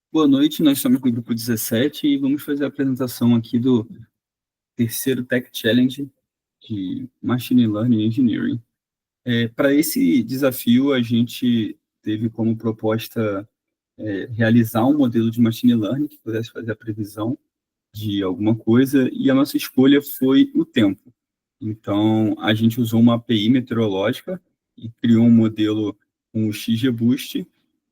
Boa noite, nós somos do grupo 17 e vamos fazer a apresentação aqui do terceiro Tech Challenge de Machine Learning Engineering. Para esse desafio, a gente teve como proposta realizar um modelo de Machine Learning que pudesse fazer a previsão de alguma coisa, e a nossa escolha foi o tempo. Então, a gente usou uma API meteorológica e criou um modelo com o XGBoost,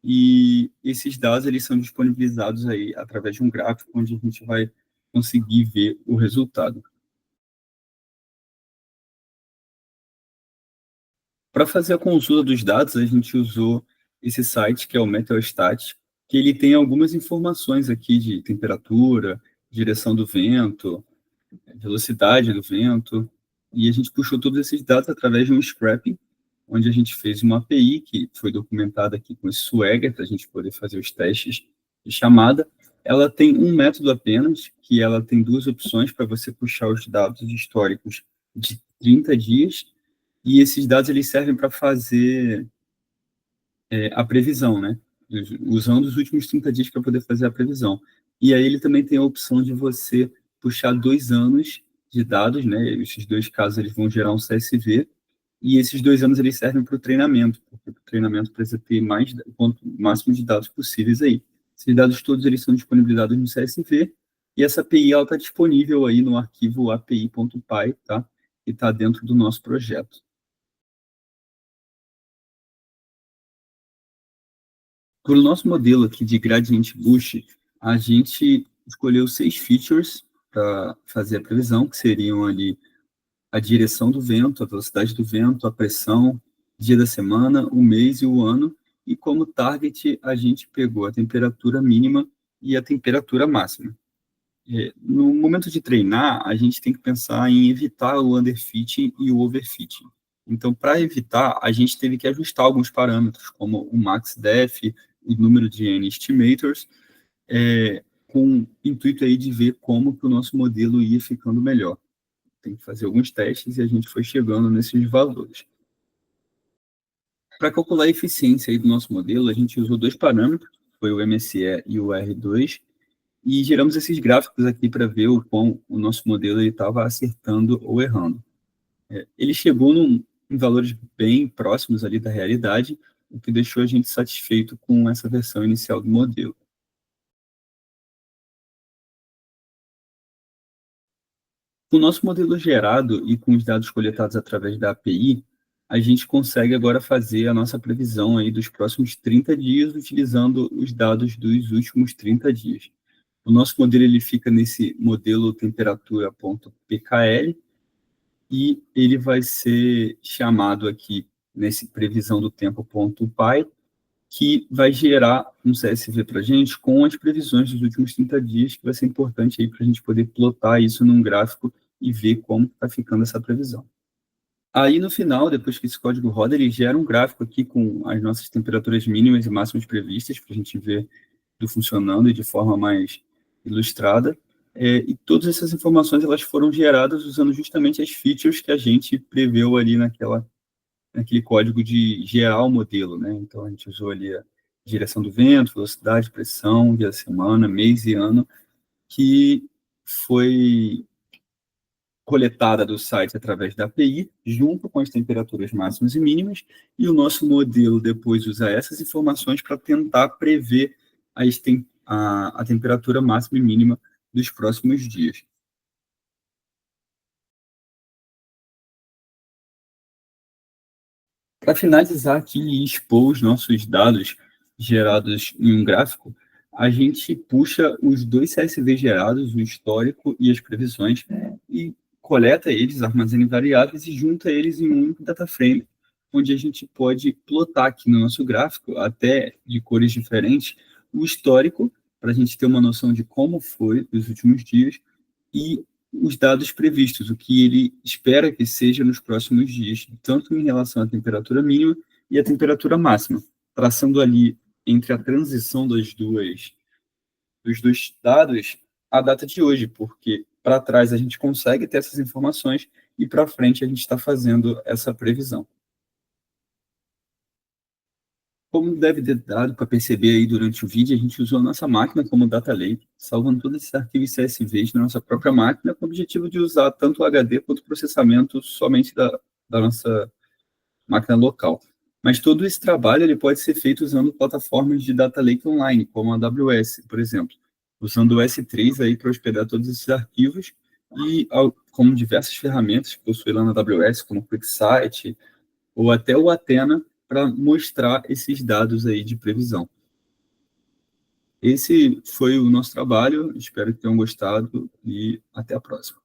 e esses dados eles são disponibilizados aí através de um gráfico onde a gente vai conseguir ver o resultado. Para fazer a consulta dos dados, a gente usou esse site, que é o Meteostat, que ele tem algumas informações aqui de temperatura, direção do vento, velocidade do vento, e a gente puxou todos esses dados através de um scrapping, onde a gente fez uma API que foi documentada aqui com esse Swagger, para a gente poder fazer os testes de chamada. Ela tem um método apenas, que ela tem duas opções para você puxar os dados históricos de 30 dias, e esses dados eles servem para fazer a previsão, né? Usando os últimos 30 dias para poder fazer a previsão. E aí ele também tem a opção de você puxar 2 anos de dados, né? Esses dois casos eles vão gerar um CSV, e esses 2 anos eles servem para o treinamento, porque o treinamento precisa ter o máximo de dados possíveis aí. Esses dados todos eles são disponibilizados no CSV, e essa API está disponível aí no arquivo api.py, tá? E está dentro do nosso projeto. Para o nosso modelo aqui de Gradient Boost, a gente escolheu 6 features para fazer a previsão, que seriam ali a direção do vento, a velocidade do vento, a pressão, dia da semana, o mês e o ano, e como target a gente pegou a temperatura mínima e a temperatura máxima. No momento de treinar, a gente tem que pensar em evitar o underfitting e o overfitting. Então, para evitar, a gente teve que ajustar alguns parâmetros, como o max def, o número de n-estimators, com o intuito aí de ver como que o nosso modelo ia ficando melhor. Tem que fazer alguns testes e a gente foi chegando nesses valores. Para calcular a eficiência aí do nosso modelo, a gente usou 2 parâmetros, foi o MSE e o R2, e geramos esses gráficos aqui para ver o quão o nosso modelo estava acertando ou errando. Ele chegou em valores bem próximos ali da realidade, o que deixou a gente satisfeito com essa versão inicial do modelo. Com o nosso modelo gerado e com os dados coletados através da API, a gente consegue agora fazer a nossa previsão aí dos próximos 30 dias utilizando os dados dos últimos 30 dias. O nosso modelo ele fica nesse modelo temperatura.pkl, e ele vai ser chamado aqui nesse previsão do tempo.py, que vai gerar um CSV para a gente com as previsões dos últimos 30 dias, que vai ser importante aí para a gente poder plotar isso num gráfico e ver como está ficando essa previsão. Aí, no final, depois que esse código roda, ele gera um gráfico aqui com as nossas temperaturas mínimas e máximas previstas, para a gente ver tudo funcionando e de forma mais ilustrada. E todas essas informações elas foram geradas usando justamente as features que a gente preveu ali naquele código de gerar o modelo, né? Então, a gente usou ali a direção do vento, velocidade, pressão, dia da semana, mês e ano, que foi coletada do site através da API, junto com as temperaturas máximas e mínimas, e o nosso modelo depois usa essas informações para tentar prever a temperatura máxima e mínima dos próximos dias. Para finalizar aqui e expor os nossos dados gerados em um gráfico, a gente puxa os dois CSV gerados, o histórico e as previsões, e coleta eles, armazena em variáveis e junta eles em um único data frame, onde a gente pode plotar aqui no nosso gráfico, até de cores diferentes, o histórico, para a gente ter uma noção de como foi os últimos dias, e os dados previstos, o que ele espera que seja nos próximos dias, tanto em relação à temperatura mínima e à temperatura máxima, traçando ali entre a transição dos dois dados a data de hoje, porque para trás a gente consegue ter essas informações e para frente a gente está fazendo essa previsão. Como deve ter dado para perceber aí durante o vídeo, a gente usou a nossa máquina como data lake, salvando todos esses arquivos CSVs na nossa própria máquina, com o objetivo de usar tanto o HD quanto o processamento somente da nossa máquina local. Mas todo esse trabalho ele pode ser feito usando plataformas de data lake online, como a AWS, por exemplo, usando o S3 aí para hospedar todos esses arquivos e como diversas ferramentas que possui lá na AWS, como o QuickSight ou até o Athena, para mostrar esses dados aí de previsão. Esse foi o nosso trabalho, espero que tenham gostado e até a próxima.